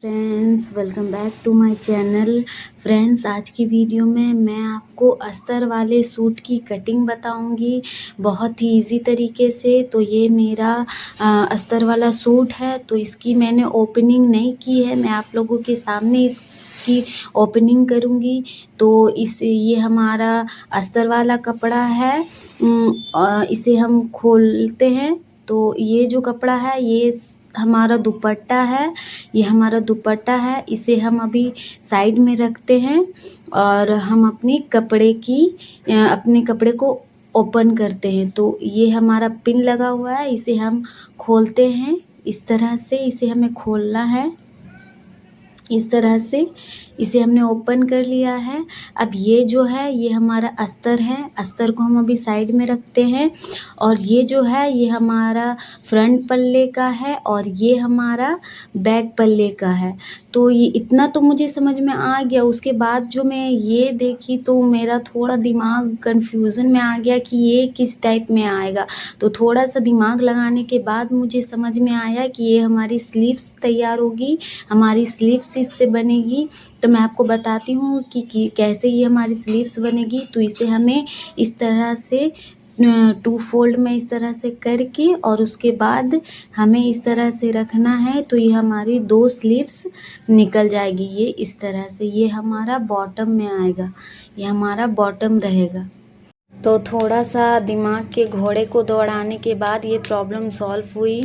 Friends, welcome back to my channel. Friends, आज की video में मैं आपको अस्तर वाले सूट की कटिंग बताऊंगी बहुत ही इजी तरीके से। तो ये मेरा अस्तर वाला सूट है, तो इसकी मैंने ओपनिंग नहीं की है। मैं आप लोगों के सामने इसकी ओपनिंग करूंगी। तो ये हमारा अस्तर वाला कपड़ा है। इसे हम खोलते हैं तो ये जो कपड़ा है ये हमारा दुपट्टा है। ये हमारा दुपट्टा है, इसे हम अभी साइड में रखते हैं और हम अपने कपड़े को ओपन करते हैं। तो ये हमारा पिन लगा हुआ है, इसे हम खोलते हैं। इस तरह से इसे हमें खोलना है। इस तरह से इसे हमने ओपन कर लिया है। अब ये जो है ये हमारा अस्तर है। अस्तर को हम अभी साइड में रखते हैं। और ये जो है ये हमारा फ्रंट पल्ले का है और ये हमारा बैक पल्ले का है। तो ये इतना तो मुझे समझ में आ गया। उसके बाद जो मैं ये देखी तो मेरा थोड़ा दिमाग कन्फ्यूज़न में आ गया कि ये किस टाइप में आएगा। तो थोड़ा सा दिमाग लगाने के बाद मुझे समझ में आया कि ये हमारी स्लीव्स तैयार होगी, हमारी स्लीव्स इससे बनेगी। तो मैं आपको बताती हूँ कि कैसे ये हमारी स्लीव्स बनेगी। तो इसे हमें इस तरह से 2 फोल्ड में इस तरह से करके और उसके बाद हमें इस तरह से रखना है। तो ये हमारी 2 स्लीव्स निकल जाएगी। ये इस तरह से ये हमारा बॉटम में आएगा, ये हमारा बॉटम रहेगा। तो थोड़ा सा दिमाग के घोड़े को दौड़ाने के बाद ये प्रॉब्लम सॉल्व हुई।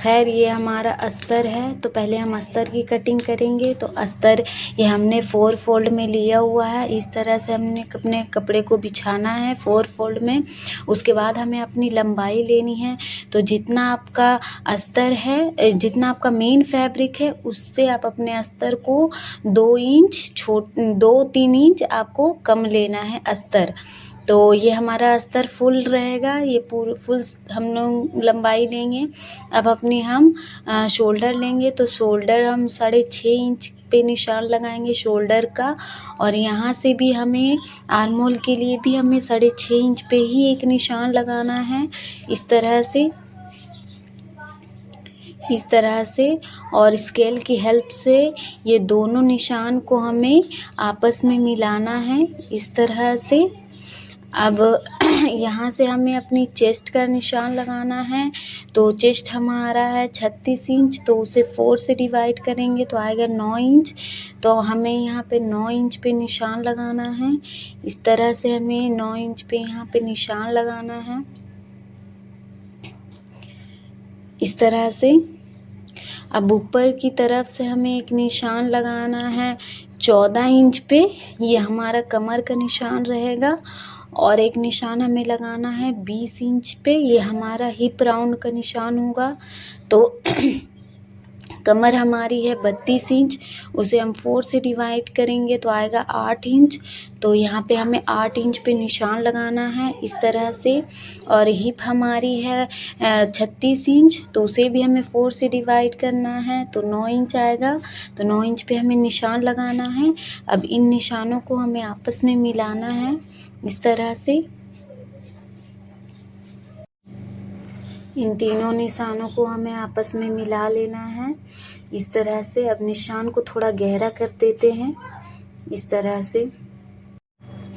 खैर, ये हमारा अस्तर है। तो पहले हम अस्तर की कटिंग करेंगे। तो अस्तर ये हमने 4 फोल्ड में लिया हुआ है। इस तरह से हमने अपने कपड़े को बिछाना है 4 फोल्ड में। उसके बाद हमें अपनी लंबाई लेनी है। तो जितना आपका अस्तर है, जितना आपका मेन फैब्रिक है, उससे आप अपने अस्तर को 2-3 इंच आपको कम लेना है अस्तर। तो ये हमारा अस्तर फुल रहेगा। ये फुल हम लोग लंबाई लेंगे। अब अपनी हम शोल्डर लेंगे। तो शोल्डर हम 6.5 इंच पे निशान लगाएंगे शोल्डर का। और यहाँ से भी हमें आर्म होल के लिए भी हमें 6.5 इंच पे ही एक निशान लगाना है, इस तरह से, इस तरह से। और स्केल की हेल्प से ये दोनों निशान को हमें आपस में मिलाना है, इस तरह से। अब यहाँ से हमें अपनी चेस्ट का निशान लगाना है। तो चेस्ट हमारा है 36 इंच, तो उसे 4 से डिवाइड करेंगे तो आएगा 9 इंच। तो हमें यहाँ पे 9 इंच पे निशान लगाना है। इस तरह से हमें 9 इंच पे यहाँ पे निशान लगाना है, इस तरह से। अब ऊपर की तरफ से हमें एक निशान लगाना है 14 इंच पे, ये हमारा कमर का निशान रहेगा। और एक निशान हमें लगाना है 20 इंच पे, ये हमारा हिप राउंड का निशान होगा। तो कमर हमारी है 32 इंच, उसे हम 4 से डिवाइड करेंगे तो आएगा 8 इंच। तो यहाँ पे हमें 8 इंच पे निशान लगाना है, इस तरह से। और हिप हमारी है 36 इंच, तो उसे भी हमें 4 से डिवाइड करना है तो 9 इंच आएगा। तो 9 इंच पे हमें निशान लगाना है। अब इन निशानों को हमें आपस में मिलाना है, इस तरह से। इन तीनों निशानों को हमें आपस में मिला लेना है, इस तरह से। अब निशान को थोड़ा गहरा कर देते हैं, इस तरह से।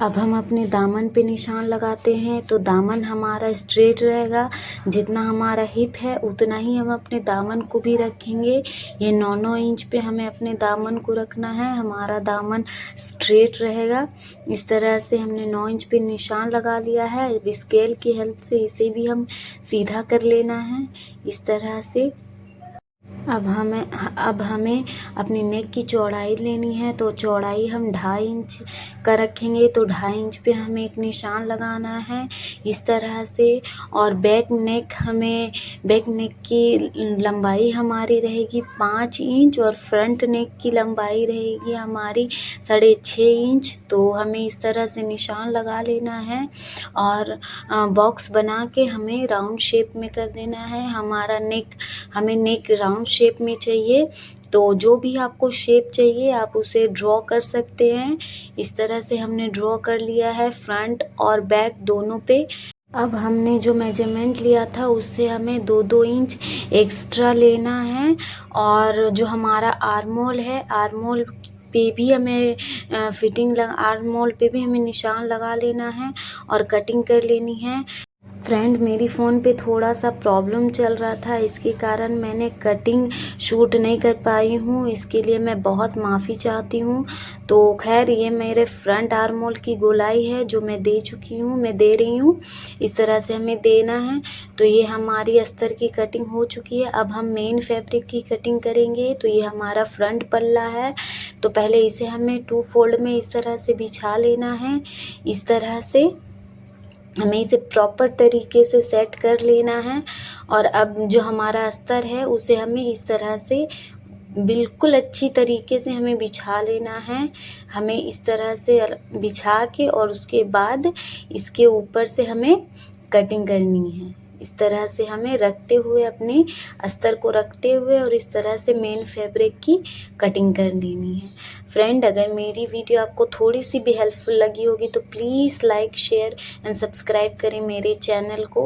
अब हम अपने दामन पे निशान लगाते हैं। तो दामन हमारा स्ट्रेट रहेगा, जितना हमारा हिप है उतना ही हम अपने दामन को भी रखेंगे। ये 9-9 इंच पे हमें अपने दामन को रखना है, हमारा दामन स्ट्रेट रहेगा। इस तरह से हमने 9 इंच पे निशान लगा लिया है। स्केल की हेल्प से इसे भी हम सीधा कर लेना है, इस तरह से। अब हमें अपनी नेक की चौड़ाई लेनी है। तो चौड़ाई हम 2.5 इंच का रखेंगे। तो 2.5 इंच पे हमें एक निशान लगाना है, इस तरह से। और बैक नेक की लंबाई हमारी रहेगी 5 इंच और फ्रंट नेक की लंबाई रहेगी हमारी 6.5 इंच। तो हमें इस तरह से निशान लगा लेना है और बॉक्स बना के हमें राउंड शेप में कर देना है। हमें नेक राउंड शेप में चाहिए। तो जो भी आपको शेप चाहिए आप उसे ड्रॉ कर सकते हैं। इस तरह से हमने ड्रॉ कर लिया है फ्रंट और बैक दोनों पे। अब हमने जो मेजरमेंट लिया था उससे हमें 2-2 इंच एक्स्ट्रा लेना है। और जो हमारा आर्मोल है, आर्मोल पे भी हमें आर्मोल पे भी हमें निशान लगा लेना है और कटिंग कर लेनी है। फ्रेंड, मेरी फ़ोन पे थोड़ा सा प्रॉब्लम चल रहा था, इसके कारण मैंने कटिंग शूट नहीं कर पाई हूँ, इसके लिए मैं बहुत माफ़ी चाहती हूँ। तो खैर, ये मेरे फ्रंट आर्मोल की गोलाई है जो मैं दे रही हूँ। इस तरह से हमें देना है। तो ये हमारी अस्तर की कटिंग हो चुकी है। अब हम मेन फैब्रिक की कटिंग करेंगे। तो ये हमारा फ्रंट पल्ला है। तो पहले इसे हमें 2 फोल्ड में इस तरह से बिछा लेना है। इस तरह से हमें इसे प्रॉपर तरीके से सेट कर लेना है। और अब जो हमारा अस्तर है उसे हमें इस तरह से बिल्कुल अच्छी तरीके से हमें बिछा लेना है। हमें इस तरह से बिछा के और उसके बाद इसके ऊपर से हमें कटिंग करनी है। इस तरह से हमें रखते हुए, अपने अस्तर को रखते हुए और इस तरह से मेन फैब्रिक की कटिंग कर लेनी है। फ्रेंड, अगर मेरी वीडियो आपको थोड़ी सी भी हेल्पफुल लगी होगी तो please like, share and subscribe करें मेरे चैनल को,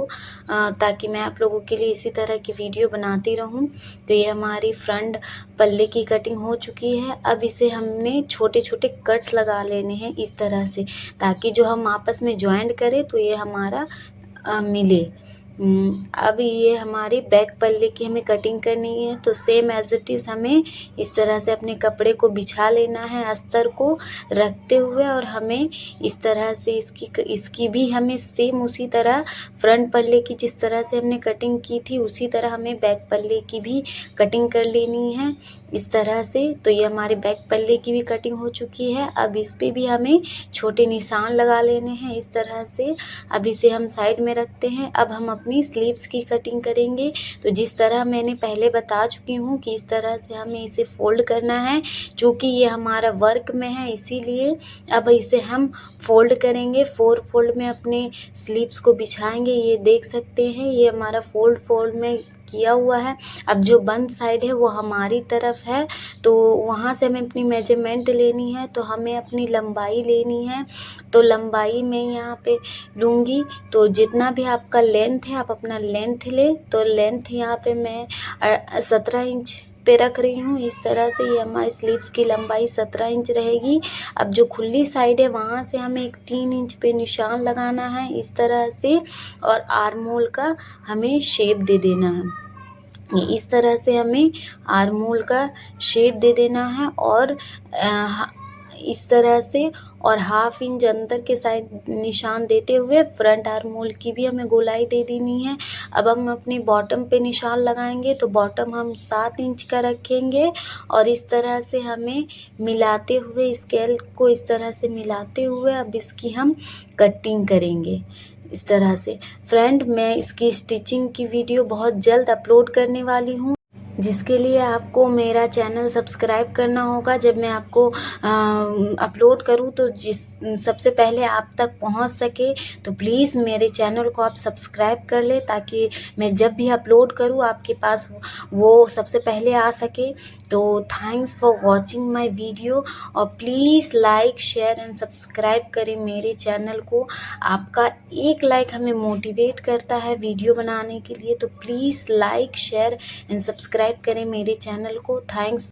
ताकि मैं आप लोगों के लिए इसी तरह की वीडियो बनाती रहूं। तो ये हमारी फ्रंट पल्ले की कटिंग हो चुकी है। अब इसे हमने छोटे छोटे कट्स लगा लेने हैं इस तरह से, ताकि जो हम आपस में जॉइंट करें तो ये हमारा मिले। अब ये हमारी बैक पल्ले की हमें कटिंग करनी है। तो सेम एज इट इज़ हमें इस तरह से अपने कपड़े को बिछा लेना है अस्तर को रखते हुए, और हमें इस तरह से इसकी भी हमें सेम उसी तरह फ्रंट पल्ले की जिस तरह से हमने कटिंग की थी उसी तरह हमें बैक पल्ले की भी कटिंग कर लेनी है इस तरह से। तो ये हमारे बैक पल्ले की भी कटिंग हो चुकी है। अब इस पे भी हमें छोटे निशान लगा लेने हैं इस तरह से। अब इसे हम साइड में रखते हैं। अब हम अपनी स्लीव्स की कटिंग करेंगे। तो जिस तरह मैंने पहले बता चुकी हूँ कि इस तरह से हमें इसे फोल्ड करना है। चूँकि ये हमारा वर्क में है इसीलिए अब इसे हम फोल्ड करेंगे। 4 फोल्ड में अपने स्लीव्स को बिछाएंगे। ये देख सकते हैं, ये हमारा फोल्ड में किया हुआ है। अब जो बंद साइड है वो हमारी तरफ है, तो वहाँ से हमें अपनी मेजरमेंट लेनी है। तो हमें अपनी लंबाई लेनी है। तो लंबाई मैं यहाँ पे लूँगी। तो जितना भी आपका लेंथ है आप अपना लेंथ ले। तो लेंथ यहाँ पे मैं 17 इंच पे रख रही हूँ इस तरह से। ये हमारी स्लीव्स की लंबाई 17 इंच रहेगी। अब जो खुली साइड है वहाँ से हमें एक 3 इंच पे निशान लगाना है इस तरह से, और आर्मोल का हमें शेप दे देना है। इस तरह से हमें आर्मोल का शेप दे देना है, और इस तरह से, और 1/2 इंच अंदर के साइड निशान देते हुए फ्रंट आर्मोल की भी हमें गोलाई दे देनी है। अब हम अपनी बॉटम पे निशान लगाएंगे। तो बॉटम हम 7 इंच का रखेंगे, और इस तरह से हमें मिलाते हुए, स्केल को इस तरह से मिलाते हुए अब इसकी हम कटिंग करेंगे इस तरह से। फ्रेंड, मैं इसकी स्टिचिंग की वीडियो बहुत जल्द अपलोड करने वाली हूँ, जिसके लिए आपको मेरा चैनल सब्सक्राइब करना होगा। जब मैं आपको अपलोड करूँ तो सबसे पहले आप तक पहुँच सके, तो प्लीज़ मेरे चैनल को आप सब्सक्राइब कर ले, ताकि मैं जब भी अपलोड करूँ आपके पास वो सबसे पहले आ सके। तो thanks for watching my video, और please like, share and subscribe करें मेरे चैनल को। आपका एक लाइक हमें मोटिवेट करता है वीडियो बनाने के लिए। तो please like, share and subscribe करें मेरे चैनल को। थैंक्स।